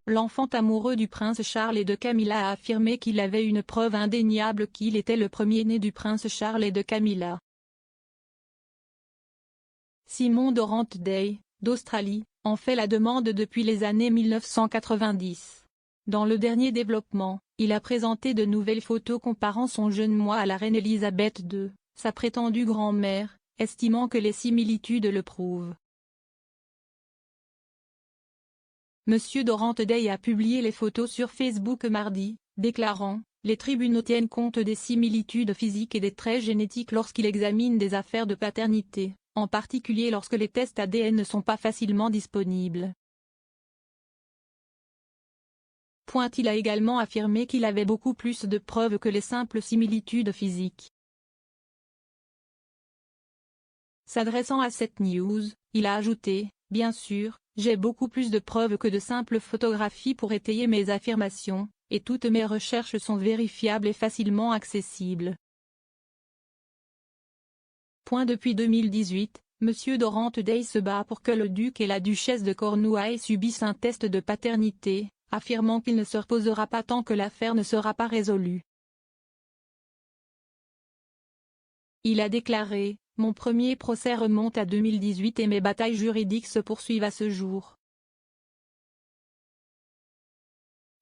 L'enfant amoureux du prince Charles et de Camilla a affirmé qu'il avait une preuve indéniable qu'il était le premier-né du prince Charles et de Camilla. Simon Dorrant-Day, d'Australie, en fait la demande depuis les années 1990. Dans le dernier développement, il a présenté de nouvelles photos comparant son jeune moi à la reine Elisabeth II, sa prétendue grand-mère, estimant que les similitudes le prouvent. Monsieur Dorrant-Day a publié les photos sur Facebook mardi, déclarant « Les tribunaux tiennent compte des similitudes physiques et des traits génétiques lorsqu'ils examinent des affaires de paternité, en particulier lorsque les tests ADN ne sont pas facilement disponibles. » Il a également affirmé qu'il avait beaucoup plus de preuves que les simples similitudes physiques. S'adressant à cette news, il a ajouté « Bien sûr, j'ai beaucoup plus de preuves que de simples photographies pour étayer mes affirmations, et toutes mes recherches sont vérifiables et facilement accessibles. » Depuis 2018, M. Dorrant-Day se bat pour que le duc et la duchesse de Cornouailles subissent un test de paternité, affirmant qu'il ne se reposera pas tant que l'affaire ne sera pas résolue. Il a déclaré « Mon premier procès remonte à 2018 et mes batailles juridiques se poursuivent à ce jour.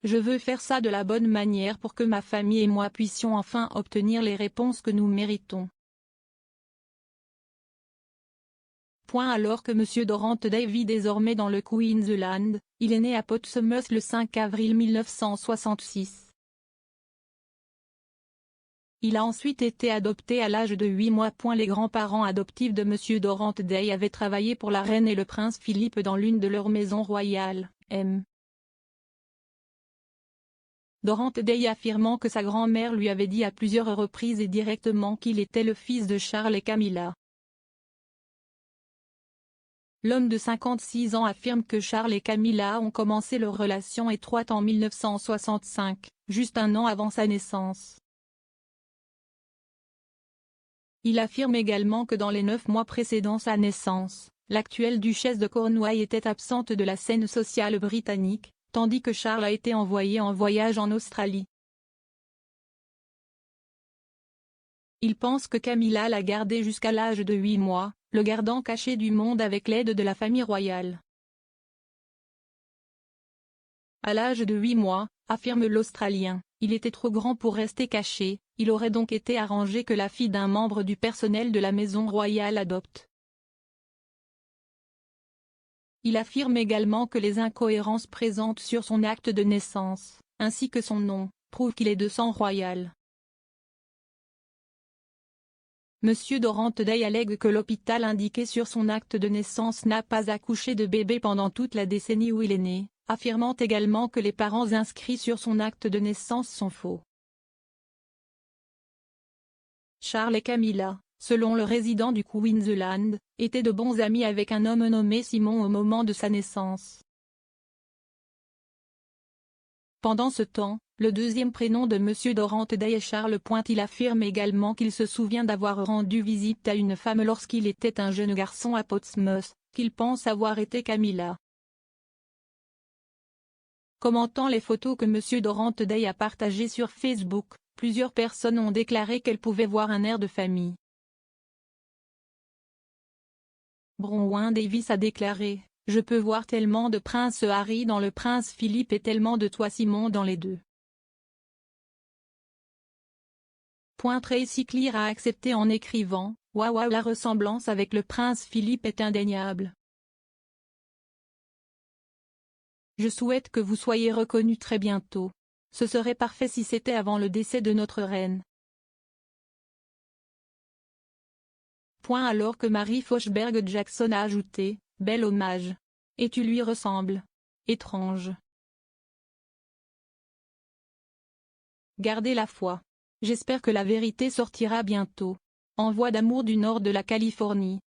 Je veux faire ça de la bonne manière pour que ma famille et moi puissions enfin obtenir les réponses que nous méritons. » Alors que M. Dorrant-Day vit désormais dans le Queensland, il est né à Portsmouth le 5 avril 1966. Il a ensuite été adopté à l'âge de 8 mois. Les grands-parents adoptifs de M. Dorrant-Day avaient travaillé pour la reine et le prince Philippe dans l'une de leurs maisons royales, M. Dorrant-Day affirmant que sa grand-mère lui avait dit à plusieurs reprises et directement qu'il était le fils de Charles et Camilla. L'homme de 56 ans affirme que Charles et Camilla ont commencé leur relation étroite en 1965, juste un an avant sa naissance. Il affirme également que dans les 9 mois précédant sa naissance, l'actuelle duchesse de Cornouailles était absente de la scène sociale britannique, tandis que Charles a été envoyé en voyage en Australie. Il pense que Camilla l'a gardé jusqu'à l'âge de 8 mois, le gardant caché du monde avec l'aide de la famille royale. À l'âge de 8 mois, affirme l'Australien, il était trop grand pour rester caché, il aurait donc été arrangé que la fille d'un membre du personnel de la maison royale adopte. Il affirme également que les incohérences présentes sur son acte de naissance, ainsi que son nom, prouvent qu'il est de sang royal. M. Dorrant-Day allègue que l'hôpital indiqué sur son acte de naissance n'a pas accouché de bébé pendant toute la décennie où il est né, affirmant également que les parents inscrits sur son acte de naissance sont faux. Charles et Camilla, selon le résident du Queensland, étaient de bons amis avec un homme nommé Simon au moment de sa naissance. Pendant ce temps, le deuxième prénom de M. Dorrant-Day est Charles. Il affirme également qu'il se souvient d'avoir rendu visite à une femme lorsqu'il était un jeune garçon à Portsmouth, qu'il pense avoir été Camilla. Commentant les photos que M. Dorrant-Day a partagées sur Facebook, plusieurs personnes ont déclaré qu'elles pouvaient voir un air de famille. Bronwyn Davis a déclaré « Je peux voir tellement de Prince Harry dans le Prince Philippe et tellement de toi Simon dans les deux. » Tracy Clear a accepté en écrivant « Waouh, la ressemblance avec le Prince Philippe est indéniable. Je souhaite que vous soyez reconnus très bientôt. Ce serait parfait si c'était avant le décès de notre reine. » Alors que Mary Fochberg Jackson a ajouté « Bel hommage. Et tu lui ressembles. Étrange. Gardez la foi. J'espère que la vérité sortira bientôt. Envoi d'amour du nord de la Californie. »